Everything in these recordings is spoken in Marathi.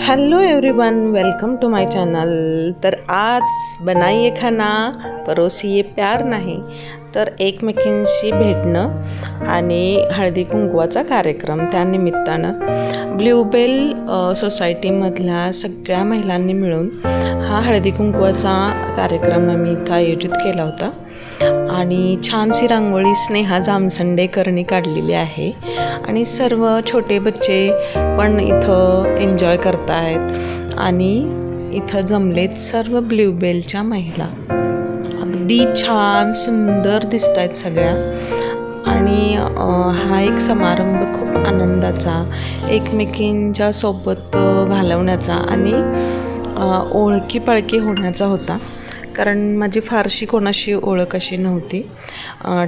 Hello everyone, welcome to my channel. तर आज बनाइए खाना परोसिए प्यार नाही, तर एकमेकींशी भेटणं आणि हळदी कुंकवाचा कार्यक्रम त्यानिमित्तानं ब्ल्यूबेल सोसायटीमधल्या सगळ्या महिलांनी मिळून हा हळदी कुंकवाचा कार्यक्रम आम्ही इथं आयोजित केला होता आणि छानशी रांगोळी स्नेहा जामसंडेकरनी काढलेली आहे आणि सर्व छोटे बच्चे पण इथं एन्जॉय करतायत आणि इथं जमलेत सर्व ब्ल्यूबेलच्या महिला। अगदी छान सुंदर दिसत आहेत सगळ्या आणि हा एक समारंभ खूप आनंदाचा, एकमेकींच्या सोबत घालवण्याचा आणि ओळखी पळकी होण्याचा होता, कारण माझी फारशी कोणाशी ओळख अशी नव्हती।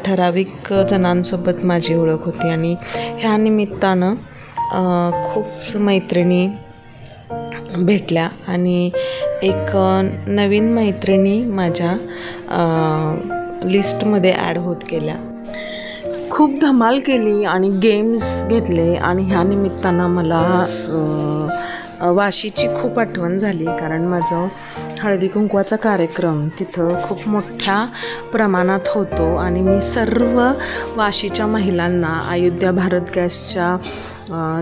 ठराविक जणांसोबत माझी ओळख होती आणि ह्या निमित्तानं खूप मैत्रिणी भेटल्या आणि एक नवीन मैत्रिणी माझ्या लिस्टमध्ये ॲड होत गेल्या। खूप धमाल केली आणि गेम्स घेतले आणि ह्या निमित्तानं मला वाशीची खूप आठवण झाली, कारण माझं हळदी कुंकवाचा कार्यक्रम तिथं खूप मोठ्या प्रमाणात होतो आणि मी सर्व वाशीच्या महिलांना, अयोध्या भारत गॅसच्या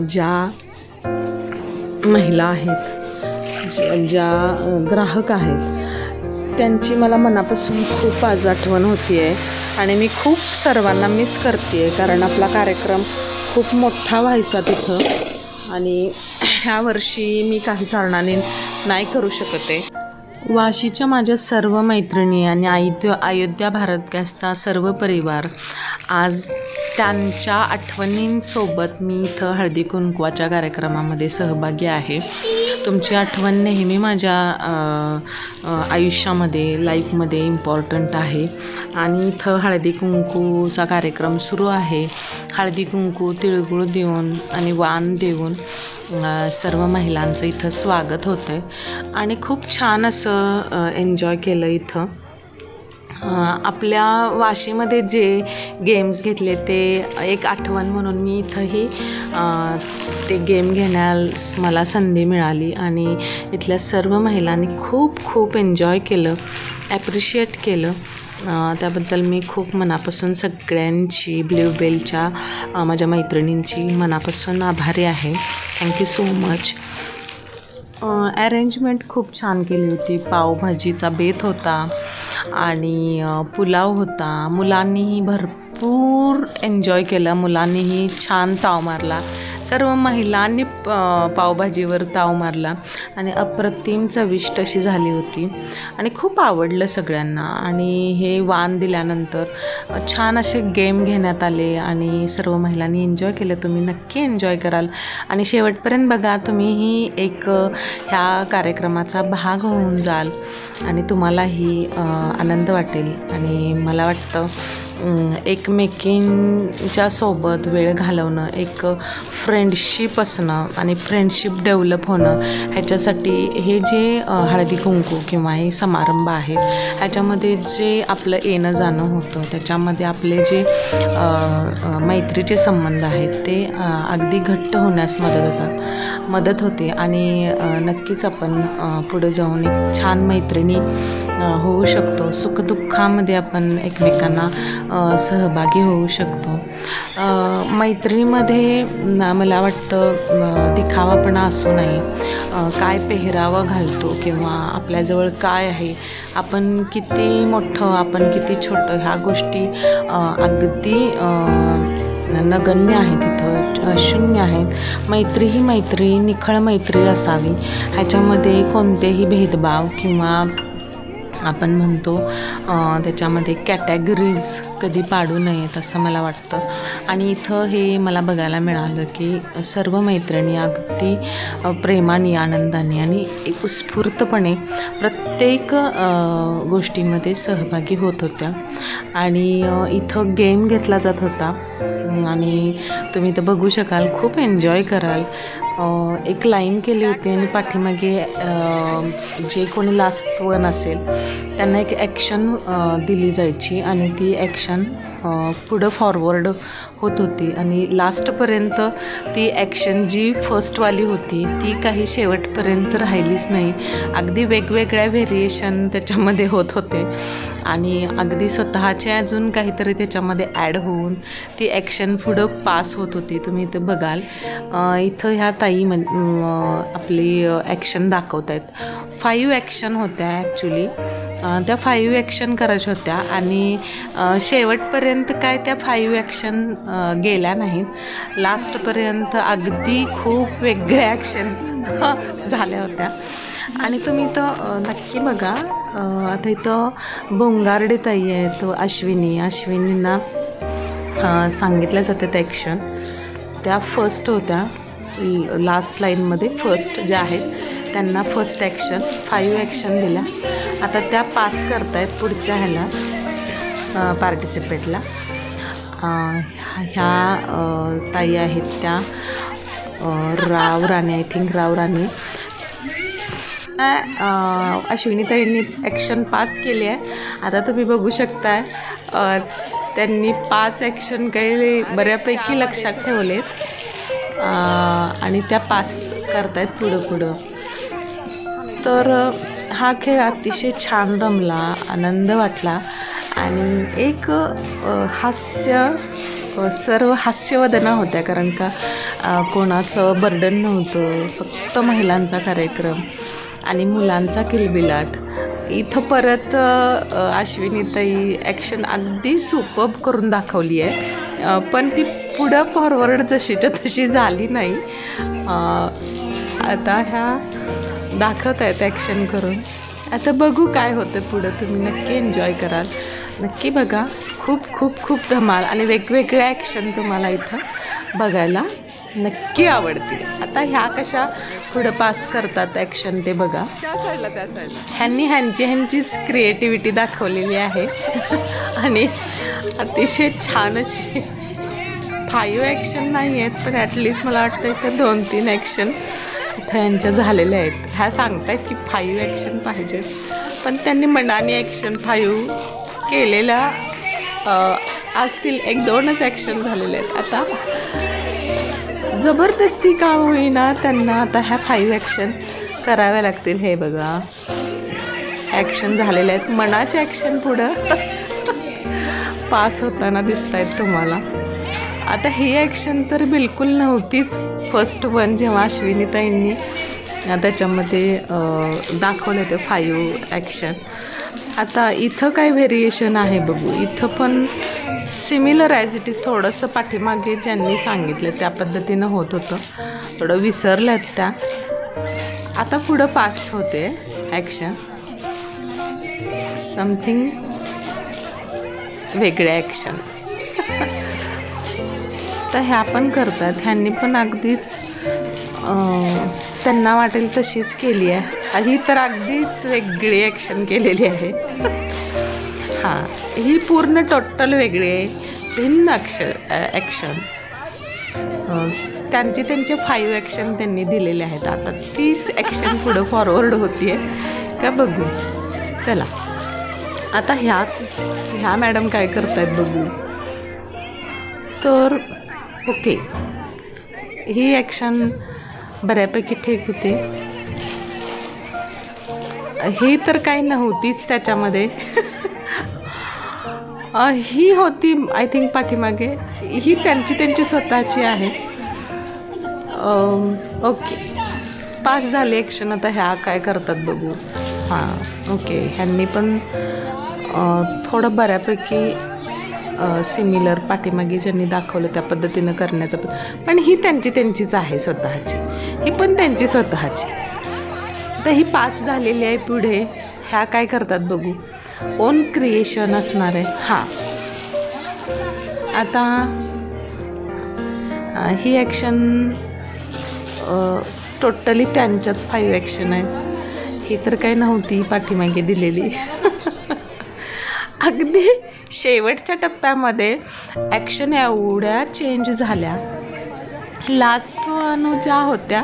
ज्या महिला आहेत, ज्या ग्राहक आहेत, त्यांची मला मनापासून खूप आज आठवण होती आहे आणि मी खूप सर्वांना मिस करते आहे, कारण आपला कार्यक्रम खूप मोठा व्हायचा तिथं आणि ह्या वर्षी मी काही कारणाने नाही करू शकत आहे। वाशीच्या माझ्या सर्व मैत्रिणी आणि अयोध्या भारत गॅसचा सर्व परिवार आज त्यांच्या आठवणींसोबत मी इथं हळदी कुंकवाच्या कार्यक्रमामध्ये सहभागी आहे। तुमची आठवण नेहमी माझ्या आयुष्यामध्ये, लाईफमध्ये इम्पॉर्टंट आहे आणि इथं हळदी कुंकूचा कार्यक्रम सुरू आहे। हळदी कुंकू, तिळगुळ देऊन आणि वाण देऊन सर्व महिलांचं इथं स्वागत होतं आहे आणि खूप छान असं एन्जॉय केलं इथं। आपल्या वाशीमध्ये जे गेम्स घेतले ते एक आठवण म्हणून मी इथंही ते गेम घेण्यास मला संधी मिळाली आणि इथल्या सर्व महिलांनी खूप एन्जॉय केलं, ॲप्रिशिएट केलं। त्याबद्दल मी खूप मनापासून सगळ्यांची, ब्ल्यूबेलच्या माझ्या मैत्रिणींची मनापासून आभारी आहे। Thank you so much. अरेंजमेंट खूप छान केली होती। पावभाजीचा बेत होता आणि पुलाव होता। मुलांनीही भरपूर एन्जॉय केलं, मुलांनीही छान ताव मारला, सर्व महिलांनी पावभाजीवर ताव मारला आणि अप्रतिम चविष्ट अशी झाली होती आणि खूप आवडलं सगळ्यांना। आणि हे वाण दिल्यानंतर छान असे गेम घेण्यात आले आणि सर्व महिलांनी एन्जॉय केलं। तुम्ही नक्की एन्जॉय कराल आणि शेवटपर्यंत बघा, तुम्हीही एक ह्या कार्यक्रमाचा भाग होऊन जाल आणि तुम्हालाही आनंद वाटेल आणि मला वाटतं एकमेकींच्या सोबत वेळ घालवणं, एक फ्रेंडशिप असणं आणि फ्रेंडशिप डेव्हलप होणं, ह्याच्यासाठी हे जे हळदी कुंकू किंवा हे समारंभ आहेत, ह्याच्यामध्ये जे आपलं येणं जाणं होतं, त्याच्यामध्ये आपले जे मैत्रीचे संबंध आहेत ते अगदी घट्ट होण्यास मदत होते आणि नक्कीच आपण पुढे जाऊन एक छान मैत्रिणी होऊ शकतो। सुखदुःखामध्ये आपण एकमेकांना सहभागी होऊ शकतो। मैत्रिणीमध्ये मला वाटतं दिखावापणा असू नये। काय पेहरावं घालतो किंवा आपल्याजवळ काय आहे, आपण किती मोठं, आपण किती छोटं, ह्या गोष्टी अगदी नगण्य आहेत, तिथं शून्य आहेत। मैत्री ही मैत्री, निखळ मैत्री असावी, ह्याच्यामध्ये कोणतेही भेदभाव किंवा आपण म्हणतो त्याच्यामध्ये कॅटेगरीज कधी पाडू नयेत असं मला वाटतं। आणि इथं हे मला बघायला मिळालं की सर्व मैत्रिणी अगदी प्रेमाने, आनंदाने आणि एक उत्स्फूर्तपणे प्रत्येक गोष्टीमध्ये सहभागी होत होत्या आणि इथं गेम घेतला जात होता आणि तुम्ही तर बघू शकाल, खूप एन्जॉय कराल। एक लाईन केली होती आणि पाठीमागे जे कोणी लास्ट वन असेल त्यांना एक ॲक्शन दिली जायची आणि ती ॲक्शन पुढं फॉरवर्ड होत होती आणि लास्टपर्यंत ती ॲक्शन जी फर्स्टवाली होती ती काही शेवटपर्यंत राहिलीच नाही. अगदी वेगवेगळ्या व्हेरिएशन त्याच्यामध्ये होत होते आणि अगदी स्वतःचे अजून काहीतरी त्याच्यामध्ये ॲड होऊन ती ॲक्शन पुढं पास होत होती. तुम्ही इथं बघाल, इथं ह्या ताई आपली ॲक्शन दाखवत आहेत. 5 ॲक्शन होत्या ॲक्च्युली. त्या 5 ॲक्शन करायच्या होत्या आणि शेवटपर्यंत काय त्या 5 ॲक्शन गेल्या नाहीत. लास्टपर्यंत अगदी खूप वेगळ्या ॲक्शन झाल्या होत्या आणि तुम्ही तर नक्की बघा. आता इथं बोंगारडे ताई आहेत, अश्विनींना सांगितल्या जातात ॲक्शन. त्या फर्स्ट होत्या, लास्ट लाईनमध्ये फर्स्ट ज्या आहेत त्यांना फर्स्ट ॲक्शन 5 ॲक्शन दिल्या. आता त्या पास करतायत पुढच्या ह्याला पार्टिसिपेटला. ह्या ताई आहेत त्या राव राणे, आय थिंक राव राणे. अश्विनी ताईंनी ॲक्शन पास केली आहे. आता तुम्ही बघू शकताय त्यांनी 5 ॲक्शन काही बऱ्यापैकी लक्षात ठेवलेत आणि त्या पास करतायत पुढं. तर हा खेळ अतिशय छान रमला, आनंद वाटला आणि एक सर्व हास्यवदना होत्या, कारण का कोणाचं बर्डन नव्हतं, फक्त महिलांचा कार्यक्रम आणि मुलांचा किलबिलाट. इथं परत अश्विनीताई ॲक्शन अगदी सुपर्ब करून दाखवली आहे, पण ती पुढं फॉरवर्ड जशीच्या तशी झाली नाही. आता ह्या दाखवत आहेत ॲक्शन करून. आता बघू काय होतं पुढं. तुम्ही नक्की एन्जॉय कराल, नक्की बघा. खूप खूप खूप धमाल आणि वेगवेगळ्या ॲक्शन तुम्हाला इथं बघायला नक्की आवडतील. आता ह्या कशा पुढं पास करतात ॲक्शन ते बघा. त्या साईडला ह्यांचीच क्रिएटिव्हिटी दाखवलेली आहे आणि अतिशय छान अशी 5 ॲक्शन नाही आहेत, पण ॲटलिस्ट मला वाटतं की 2-3 ॲक्शन इथं यांच्या झालेल्या आहेत. ह्या सांगतायत की 5 ॲक्शन पाहिजेत, पण त्यांनी मनाने ॲक्शन 5 केलेल्या असतील. 1-2च ॲक्शन झालेले आहेत. आता जबरदस्ती का होईना त्यांना आता ह्या 5 ॲक्शन कराव्या लागतील. हे बघा ॲक्शन झालेले आहेत, मनाचे ॲक्शन पुढं पास होताना दिसत आहेत तुम्हाला. आता ही ॲक्शन तर बिलकुल नव्हतीच फर्स्ट वन, जेव्हा अश्विनीताईंनी त्याच्यामध्ये दाखवले ते 5 ॲक्शन. आता इथं काय व्हेरिएशन आहे बघू. इथं पण सिमिलर ॲज इट इज, थोडंसं पाठीमागे ज्यांनी सांगितलं त्या पद्धतीनं होत होतं, थोडं विसरल्यात त्या. आता पुढं पास होते ॲक्शन, समथिंग वेगळ्या ॲक्शन. तर ह्या पण करतात, ह्यांनी पण अगदीच त्यांना वाटेल तशीच केली आहे. ही तर अगदीच वेगळी ॲक्शन केलेली आहे. हां, ही पूर्ण टोटल वेगळी आहे, भिन्न ॲक्शन. त्यांचे 5 ॲक्शन त्यांनी दिलेले आहेत. आता तीच ॲक्शन पुढं फॉरवर्ड होती आहे का बघू. चला आता ह्या मॅडम काय करतायत बघू. तर ओके, ही ॲक्शन बऱ्यापैकी ठीक होते. ही तर काही नव्हतीच त्याच्यामध्ये. ही होती आय थिंक पाठीमागे, ही त्यांची स्वतःची आहे. ओके, पास झाले ॲक्शन. आता ह्या काय करतात बघू. हां ओके, ह्यांनी पण थोडं बऱ्यापैकी सिमिलर पाठीमागे ज्यांनी दाखवलं त्या पद्धतीनं करण्याचं, पण ही त्यांचीच आहे स्वतःची, ही पण त्यांची स्वतःची. तर ही पास झालेली आहे. पुढे ह्या काय करतात बघू. ओन क्रिएशन असणार आहे. हां, आता ही ॲक्शन टोटली त्यांच्याच 5 ॲक्शन आहेत. ही तर काही नव्हती पाठीमागे दिलेली. अगदी शेवटच्या टप्प्यामध्ये ॲक्शन एवढ्या चेंज झाल्या. लास्ट वन ज्या होत्या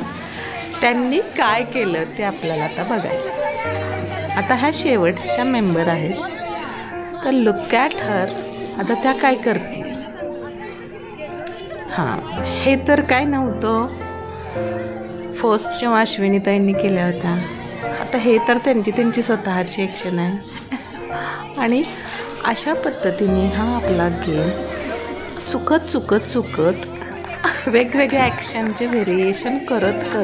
त्यांनी काय केलं ते आपल्याला आता बघायचं. आता ह्या शेवटच्या मेंबर आहेत, तर लुक ॲट हर. आता त्या काय करतील? हां, हे तर काय नव्हतं फर्स्ट जेव्हा अश्विनीताईंनी केल्या होत्या. आता हे तर त्यांची स्वतःची ॲक्शन आहे. आणि अशा पद्धतीने हा आपला गेम चुकत वेगवेगळे ॲक्शनचे व्हेरिएशन करत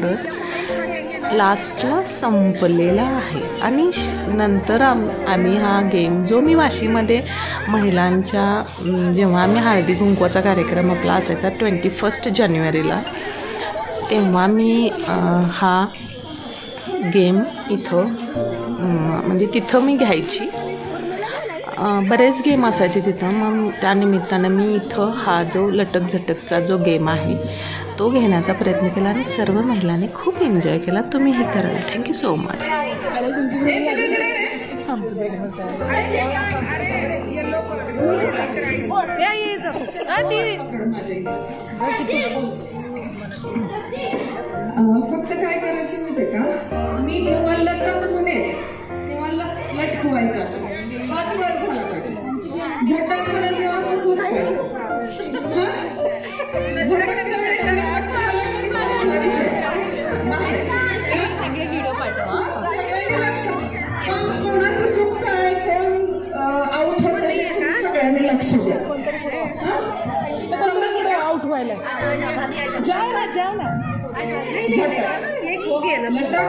लास्टला संपलेला आहे. आणि नंतर आम्ही हा गेम जो मी वाशीमध्ये महिलांच्या जेव्हा आम्ही हळदी कुंकवाचा कार्यक्रम आपला असायचा 21 जानेवारीला, तेव्हा मी हा गेम इथं म्हणजे तिथं मी घ्यायची. बरेच गेम असायचे तिथं. मग त्यानिमित्तानं मी इथं हा जो लटक झटकचा जो गेम आहे तो घेण्याचा प्रयत्न केला आणि सर्व महिलांनी खूप एन्जॉय केला. तुम्ही हे करा. Thank you so much. फक्त काय करायचं माहिती का, मी जेव्हा लटक म्हणेन तेव्हा लटकवायचं असं, हात वर झाला पाहिजे. झटक म्हणेल तेव्हा असं झटकायचं. झटकच्या वेळेस लटक झाला विषय सगळे व्हिडिओ पाठवा. सगळ्यांनी लक्ष, कोणाचं चुकतंय, कोण आउट होतंय, सगळ्यांनी लक्ष द्या. आउट व्हायला जाऊ ना लटक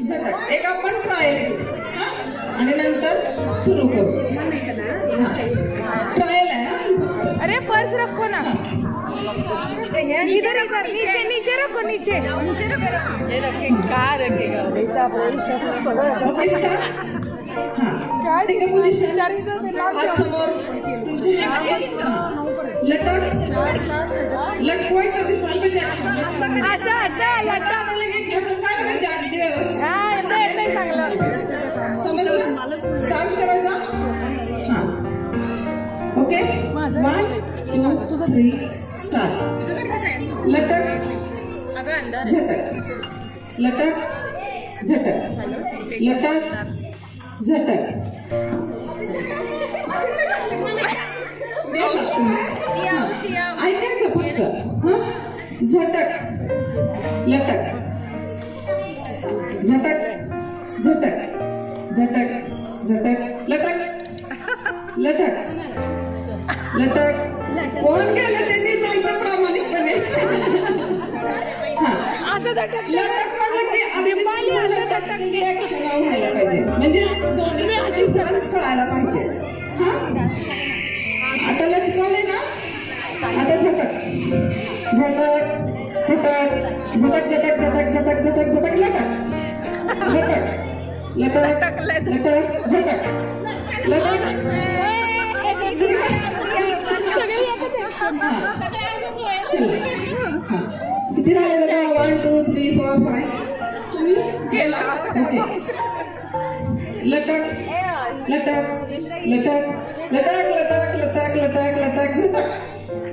झटक एक आपण ट्रायल आणि नंतर सुरू करू. ट्रायल आहे ना. अरे पर्स रखो ना, इधर इधर नीचे नीचे रखो, नीचे रखे. क्या रखेगा लटकवायचं दिसायला पाहिजे. असं लटक चांगलं समजलं. स्टार्ट करायचा. Okay, 1 2 3 start. लटक झटक, लटक झटक, लटक झटक. ऐकायचं फक्त. झटक लटक, झटक झटक, झटक झटक, लटक लटक लटक. कोण गेलं त्यांनी जायचं प्रामाणिकपणे. असं झटक लटक म्हणलं की ऍक्शन व्हायला पाहिजे, म्हणजे दोन्ही अशी डिफरन्स कळायला पाहिजे. आता लटकवले ना, आता झटक झटक झटक झटक झटक झटक झटक झटक झटक लटक लटक लटक झटक लटक. किती राहिले? 1 2 3 4 5. तुम्ही गेला. ओके. लटक लटक लटक लटक लटक लटक लटक लटक झटक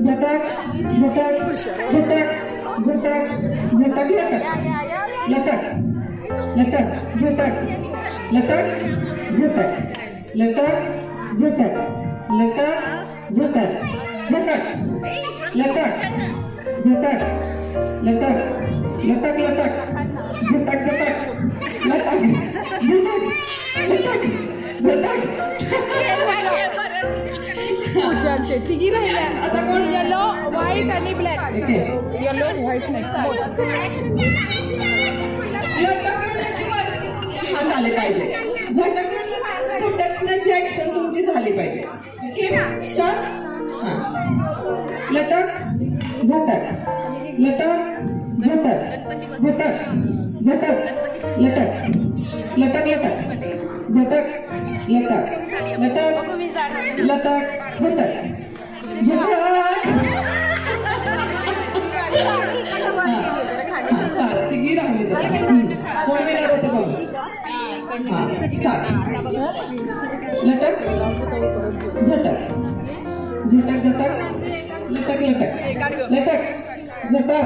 झटक झटक झटक झटक झटक लटक लटक झटक लटक झटक लटक झटक लटक झटक झटक लटक झटक लटक लटक लटक झटक झटक लटक झटक लटक झटक. उचलते तिघी राहिल्या. आता कोण? येलो व्हाईट आणि ब्लॅक. येलो व्हाईट नाही. हात आले पाहिजे. झटकण्याची ऍक्शन तुमची झाली पाहिजे. लटक झटक लटक झटक झटक झटक लटक लटक लटक झटक लटक लटक लटक झटक झटक. तिघी राहिली. कोण विनर होतं बघ. स्टार्ट. लटक झटक झटक झटक लटक लटक लटक झटक.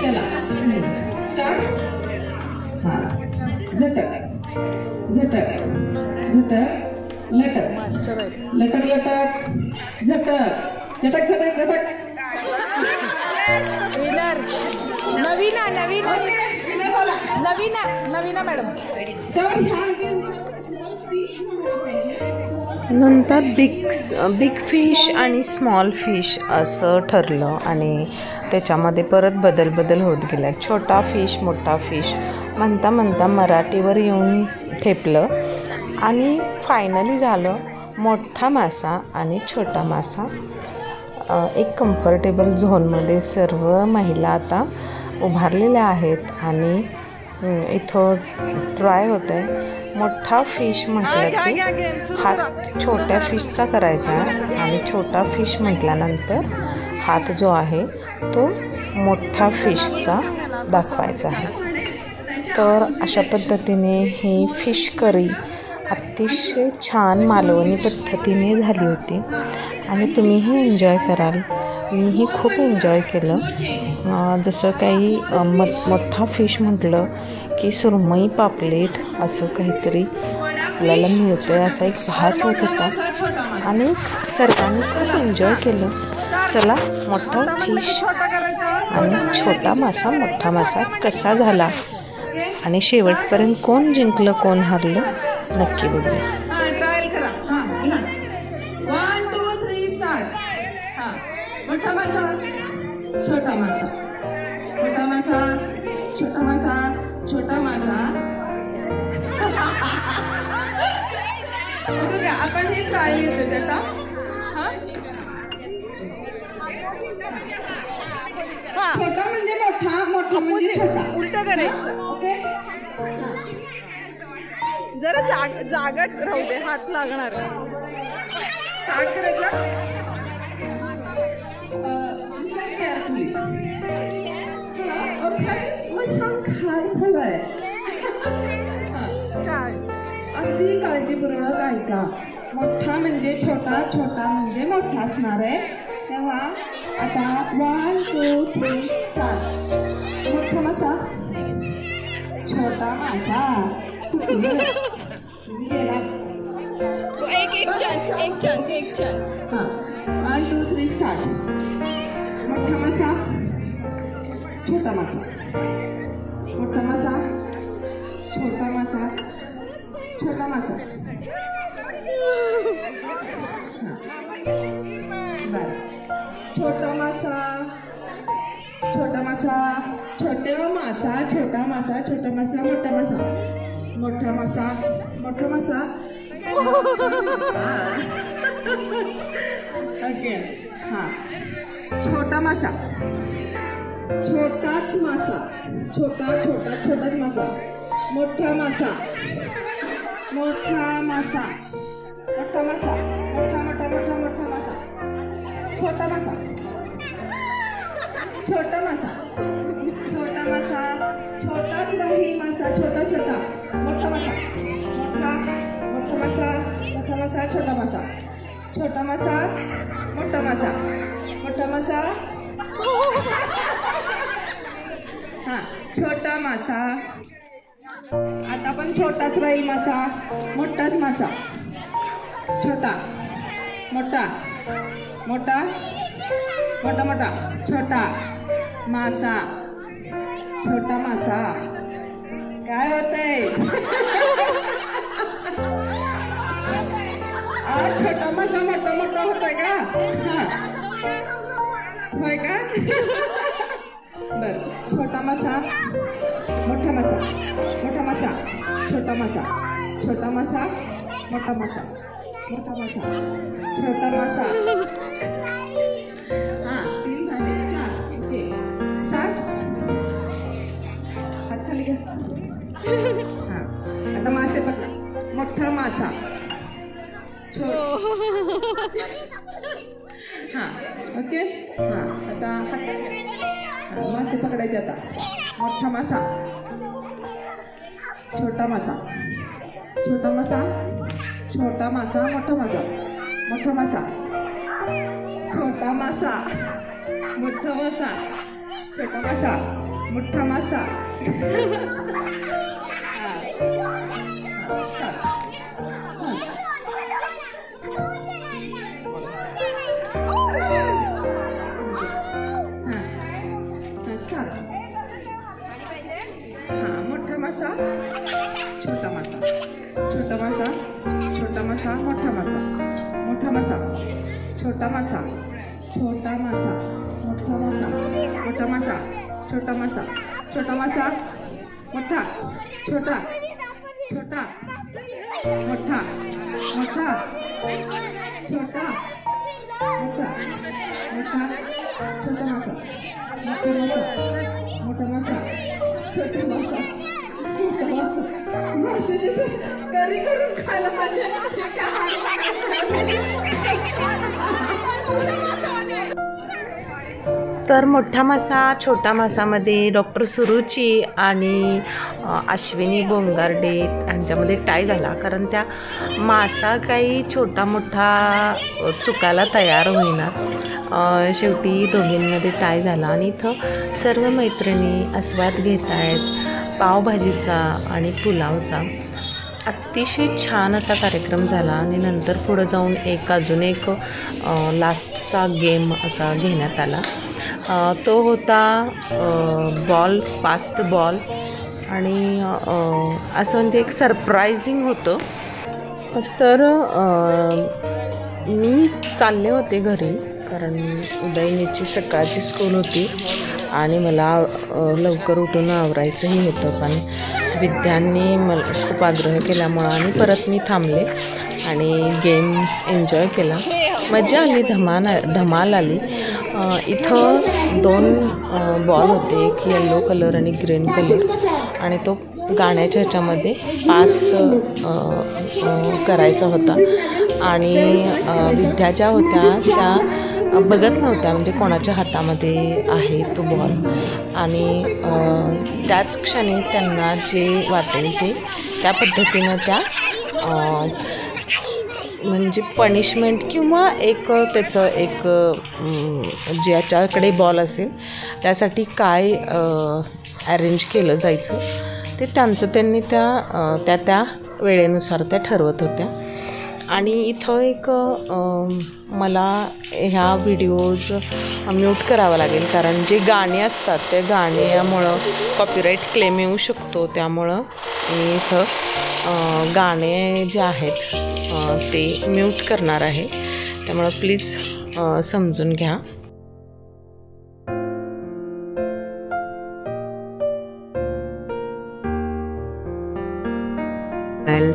चला स्टार्ट. झटक झटक झटक लटक लटक लटक झटक झटक झटक झटक. विनर नवीना नवीना नवीना नवीना मॅडम. तर ह्या गेमच्या फिश म्हणायला पाहिजे. नंतर बिग फिश आणि स्मॉल फिश असं ठरलं आणि त्याच्यामध्ये परत बदल होत गेला. छोटा फिश मोठा फिश म्हणता म्हणता मराठीवर येऊन ठेपलं आणि फायनली झालं मोठा मासा आणि छोटा मासा. एक कम्फर्टेबल झोनमध्ये सर्व महिला आता उभारलेल्या आहेत आणि इथं ट्राय होतं आहे. मोठा फिश म्हटलं की हात छोट्या फिशचा करायचा आणि छोटा फिश म्हटल्यानंतर हात जो आहे तो मोठ्या फिशचा दाखवायचा आहे. तर अशा पद्धतीने ही फिश करी अतिशय छान मालवणी पद्धतीने झाली होती आणि तुम्हीही एन्जॉय कराल. मीही खूप एन्जॉय केलं. जसं काही मोठा फिश म्हटलं की सुरमई पापलेट असं काहीतरी आपल्याला मिळतं आहे असा एक भास होत होता आणि सर्वांनी खूप एन्जॉय केलं. चला मोठा फिश आणि छोटा मासा मोठा मासा कसा झाला आणि शेवटपर्यंत कोण जिंकलं कोण हारलं नक्की बघूया. ट्रायल करा. हां घ्या. 1 2 3 स्टार्ट. हां मोठा मासा छोटा मासा मोठा मासा छोटा मासा छोटा मासा. बघूया आपण हे ट्रायल घेतो आता. हां छोटा म्हणजे मोठा मोठा म्हणजे छोटा उलट करायचं. ओके जरा जागा राहू दे हात लागणार. स्टार्ट करायचं. अगदी काळजीपूर्वक ऐका. मोठा म्हणजे छोटा छोटा म्हणजे मोठा असणार आहे. तेव्हा आता 1 2 3 स्टार्ट. मोठा मासा छोटा मासा. एक चान्स. हां 1 2 3 स्टार्ट. मोठा मासा छोटा मासा मोठा मासा छोटा मासा छोटा मासा. बरं छोटा मासा छोटा मासा छोटा मासा छोटा मासा छोटा मासा मोठा मासा मोठा मासा मोठा मासा. ओके हां छोटा मासा छोटाच मासा छोटा छोटा छोटाच मासा मोठा मासा मोठा मासा मोठा मासा मोठा मोठा मोठा मोठा मासा छोटा मासा छोटा मासा छोटा मासा छोटाच राही मासा छोटा छोटा मोठा मासा मोठा मोठा मासा मोठा मासा छोटा मासा छोटा मासा मोठा मासा मोठा मासा. हां छोटा मासा. आता पण छोटाच राहील मासा मोठाच मासा छोटा मोठा मोठा मोठा मोठा छोटा मासा छोटा मासा. काय होतंय? छोटा मासा मोठा मोठा होतोय का? होय का? बर छोटा मासा मोठा मासा मोठा मासा छोटा मासा छोटा मासा मोठा मासा मोठा मासा छोटा मासा. हां 3 झाले 4. Okay start. हात खाली घ्या. हां आता मासे पकडा. मोठा मासा हां ओके. हां आता हात घ्या. मासे पकडायचे आता. मोठा मासा छोटा मासा छोटा मासा छोटा मासा मोठा मासा मोठा मासा छोटा मासा मोठा मासा छोटा मासा मोठा मासा. हां, मोठा मासा, छोटा मासा, छोटा मासा, छोटा मासा, मोठा मासा, मोठा मासा, छोटा मासा, छोटा मासा, मोठा मासा, मोठा मासा, छोटा मासा, छोटा मासा, मोठा, छोटा, छोटा, मोठा, मोठा, छोटा, मोठा, मोठा, छोटा मासा, मोठा मासा, मोठा मासा, छोटा मासा, छोटा मासा. माशाची तर करी करून खायला पाहिजे. तर मोठा मासा छोटा मासामध्ये डॉक्टर सुरुची आणि अश्विनी बोंगार्डे यांच्यामध्ये टाय झाला, कारण त्या मासा काही छोटा मोठा चुकायला तयार होईना. शेवटी दोघींमध्ये टाय झाला आणि इथं सर्व मैत्रिणी आस्वाद घेत आहेत पावभाजीचा आणि पुलावचा. अतिशय छान असा कार्यक्रम झाला आणि नंतर पुढं जाऊन अजून एक लास्टचा गेम असा घेण्यात आला. तो होता बॉल पास द बॉल आणि असं म्हणजे एक सरप्रायझिंग होतं. तर मी चालले होते घरी, कारण उदयनीची सकाळची स्कूल होती आणि मला लवकर उठून आवरायचंही होतं. पण विद्यांनी मला खूप आग्रह केल्यामुळं आणि परत मी थांबले आणि गेम एन्जॉय केला. मजा आली, धमाल आली. इथं 2 बॉल होते, एक येलो कलर आणि ग्रीन कलर, आणि तो गाण्याच्या ह्याच्यामध्ये पास करायचा होता. आणि विद्या ज्या होत्या त्या बघत नव्हत्या म्हणजे कोणाच्या हातामध्ये आहे तो बॉल, आणि त्याच क्षणी त्यांना जे वाटेल ते त्या पद्धतीनं त्या म्हणजे पनिशमेंट किंवा एक त्याचं एक ज्याच्याकडे बॉल असेल त्यासाठी काय अरेंज केलं जायचं ते त्यांनी त्या वेळेनुसार त्या ठरवत होत्या. आणि इथं एक मला ह्या व्हिडिओज म्यूट करावं लागेल, कारण जे गाणी असतात त्या गाण्यामुळं कॉपीराईट क्लेम येऊ शकतो. त्यामुळं मी इथं गाणे जे आहेत ते म्यूट करणार आहे, त्यामुळं प्लीज समजून घ्या.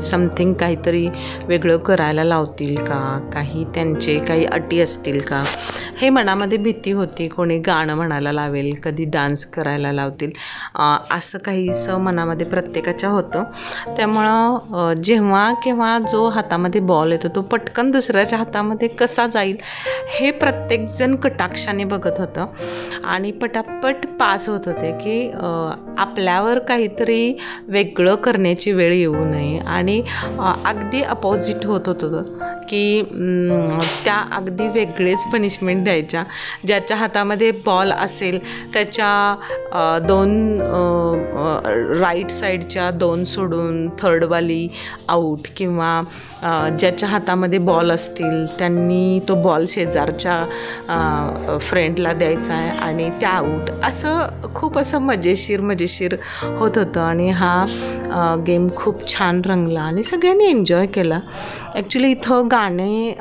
समथिंग काहीतरी वेगळं करायला लावतील का, त्यांचे काही अटी असतील का, हे मनामध्ये भीती होती. कोणी गाणं म्हणायला लावेल, कधी डान्स करायला लावतील, असं काहीसं मनामध्ये प्रत्येकाच्या होतं. त्यामुळं जेव्हा केव्हा जो हातामध्ये बॉल येतो तो पटकन दुसऱ्याच्या हातामध्ये कसा जाईल हे प्रत्येकजण कटाक्षाने बघत होतं आणि पटापट पास होत होते की आपल्यावर काहीतरी वेगळं करण्याची वेळ येऊ नये. आणि अगदी अपोजिट होत होतं की त्या अगदी वेगळेच पनिशमेंट द्यायच्या. ज्याच्या हातामध्ये बॉल असेल त्याच्या 2 राईट साईडच्या 2 सोडून थर्डवाली आऊट, किंवा ज्याच्या हातामध्ये बॉल असतील त्यांनी तो बॉल शेजारच्या फ्रेंडला द्यायचा आहे आणि त्या आऊट. असं खूप असं मजेशीर होत होतं आणि हा गेम खूप छान रंगला आणि सगळ्यांनी एन्जॉय केला. ॲक्च्युली इथं गाणे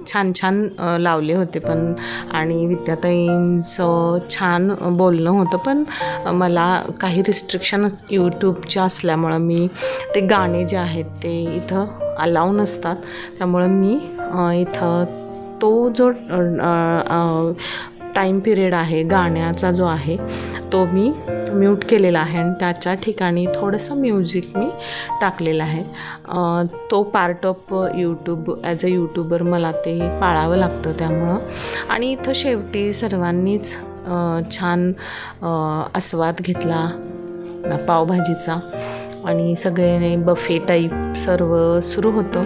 छान लावले होते पण, आणि विद्याताईंचं छान बोलणं होतं, पण मला काही रिस्ट्रिक्शन यूट्यूबच्या असल्यामुळं मी ते गाणे जे आहेत ते इथं अलाव नसतात. त्यामुळं मी इथं तो जो टाईम पिरियड आहे गाण्याचा जो आहे तो मी म्यूट केलेला आहे आणि त्याच्या ठिकाणी थोडंसं म्युझिक मी टाकलेलं आहे. तो part of YouTube as a YouTuber मला ते पाळावं लागतं त्यामुळं. आणि इथं शेवटी सर्वांनीच छान आस्वाद घेतला पावभाजीचा आणि सगळ्यांनी बफे टाईप सर्व सुरू होतं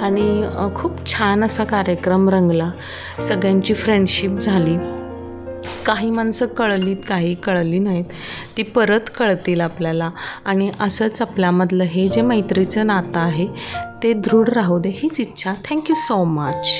आणि खूप छान असा कार्यक्रम रंगला. सगळ्यांची फ्रेंडशिप झाली. काही माणसं कळलीत, काही कळली नाहीत, ती परत कळतील आपल्याला. आणि असंच आपल्यामधलं हे जे मैत्रीचं नातं आहे ते दृढ राहू दे हीच इच्छा. Thank you so much.